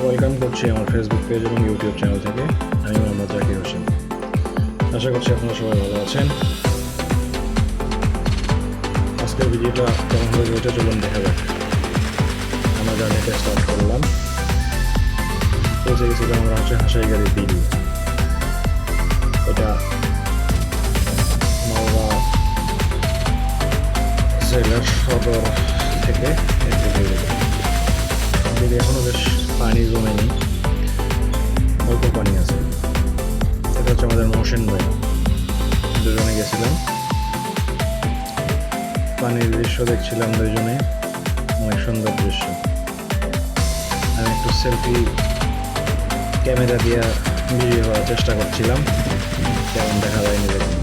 Welcome করছি আমার Facebook page এবং ইউটিউব চ্যানেল থেকে। আমি মোহাম্মদ জাকির হোসেন। আশা করছি আপনারা সবাই ভালো আছেন। আজকের ভিডিওটা কেমন হয়ে গেছে চলুন দেখা যাক। আমরা জার্নিটা স্টার্ট করলাম, পৌঁছে গেছিলাম আমরা হাসাইগাড়ি বিল। এটা নওগাঁ জেলার সদর থেকে একটু দূরে। বিলে এখনো বেশ পানি জমেনি, অল্প পানি আছে। এটা হচ্ছে আমাদের মোহসেন ভাই, দুজনে গেছিলাম, পানির দৃশ্য দেখছিলাম দুজনে, অনেক সুন্দর দৃশ্য। আমি একটু সেলফি ক্যামেরা দিয়ে ভিডিও করার চেষ্টা করছিলাম, কেমন দেখা যায়নি দেখুন,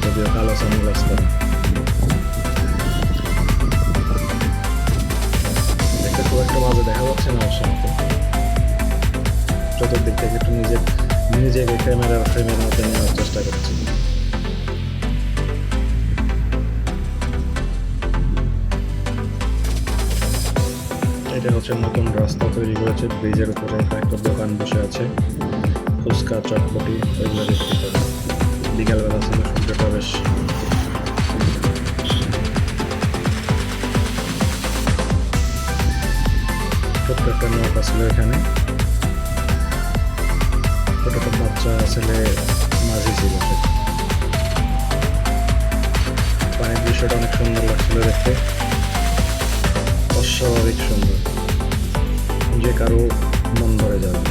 যদিও কালো সানগ্লাস করা। দেখতে খুব একটা মাঝে দেখা যাচ্ছে না অবশ্য, আমাকে চতুর্দিক থেকে একটু নিজেকে ক্যামেরার ফ্রেমের মধ্যে নেওয়ার চেষ্টা করছি। এটা হচ্ছে নতুন রাস্তা তৈরি করেছে, ব্রিজের উপরে একটা দোকান বসে আছে, ফুচকা চটপটি এগুলো বিক্রি করে। বিকালবেলা ছিল, সূর্যটা বেশ ছোট্ট একটা নৌকা ছিল এখানে, ছোট একটা বাচ্চা ছেলে মাঝি ছিল। পানির দৃশ্যটা অনেক সুন্দর লাগছিল দেখতে, অস্বাভাবিক সুন্দর, যে কারো মন ভরে যাবে।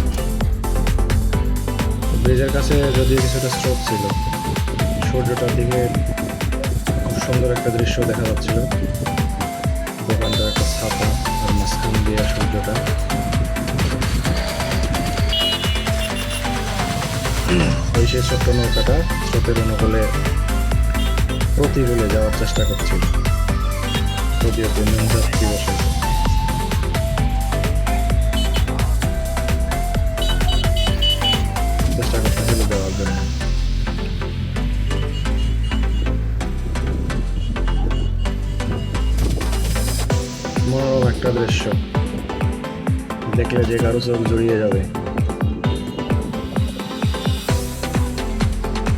ব্রিজের কাছে যদিও কিছুটা স্রোত ছিল, সূর্যটার দিকে খুব সুন্দর একটা দৃশ্য দেখা যাচ্ছিল। দোকানটা একটা ছাতা আর মাঝখান দিয়ে সূর্যটা। ওই সেই ছোট্ট নৌকাটা স্রোতের অনুকূলে প্রতিকূলে যাওয়ার চেষ্টা করছিল, যদিও তিনজন যাত্রী বসে। চেষ্টা করতেছিল যাওয়ার জন্য। মনোরম একটা দৃশ্য, দেখলে যে কারো চোখ জড়িয়ে যাবে।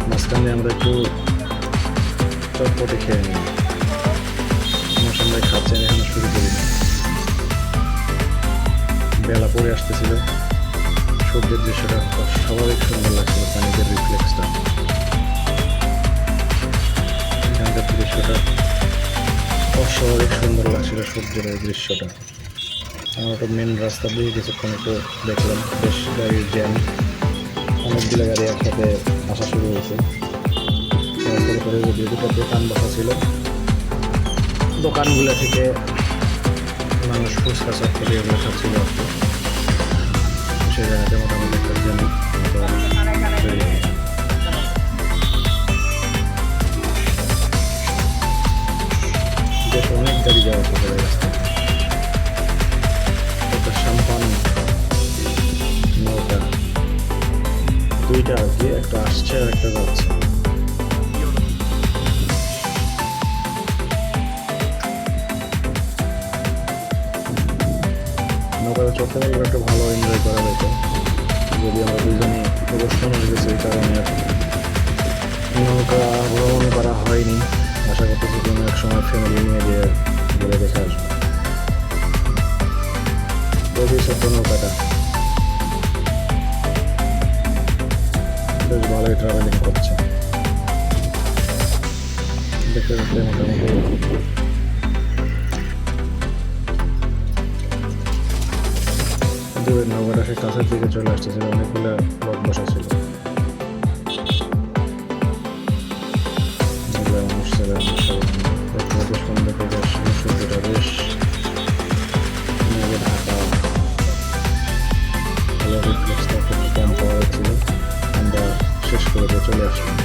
মাঝখানে আমরা একটু চটপটি খেয়ে নিই, আমার সঙ্গে খাচ্ছেন, এখনো শুরু করিনি। বেলা পরে আসতেছিল, সূর্যের দৃশ্যটা অস্বাভাবিক সুন্দর লাগছিল, পানিতে রিফ্লেক্সটা, এখানকার দৃশ্যটা অস্বাভাবিক সুন্দর লাগছিল, সূর্যের এই দৃশ্যটা। আমরা তো মেন রাস্তা দিয়ে কিছুক্ষণ একটু দেখলাম, বেশ গাড়ির জ্যাম, অনেকগুলো গাড়ি একসাথে আসা শুরু হয়েছে। করে যদিও দুটো দোকান বসা ছিল, দোকানগুলো থেকে মানুষ ফুচকা চটপটি এগুলো খাচ্ছিল আর কি। সেই জায়গাতে মোটামুটি একটা জ্যাম বেশ অনেক গাড়ি যাওয়া আসা করে রাস্তায়। একটা সাম্পান নৌকা, দুইটা আর কি, একটা আসছে আর একটা যাচ্ছে। নৌকাতে চড়তে পারলে একটা ভালো এনজয় করা যেত, যদি আমরা দুজনে অবস্থান হয়ে গেছে, এই কারণে নৌকা ভ্রমণ করা হয়নি। আশা করতেছি কোনো এক সময় ফ্যামিলি নিয়ে গিয়ে ঘুরে দেখে আসবো। খুবই ছোট্ট নৌকাটা, বেশ ভালোই ট্রাভেলিং করছে। দেখতে দেখতে মোটামুটি দূরের নৌকাটা সে কাছের দিকে চলে আসতেছিল, অনেকগুলো লোক বসা ছিল, মানুষ ছিল। বেশ সুন্দর করে সূর্যটা বেশ মেঘে ঢাকা, ভালো রিফ্লেক্সটা খুব কম পাওয়া যাচ্ছিল। আমরা শেষ করে দিয়ে চলে আসলাম।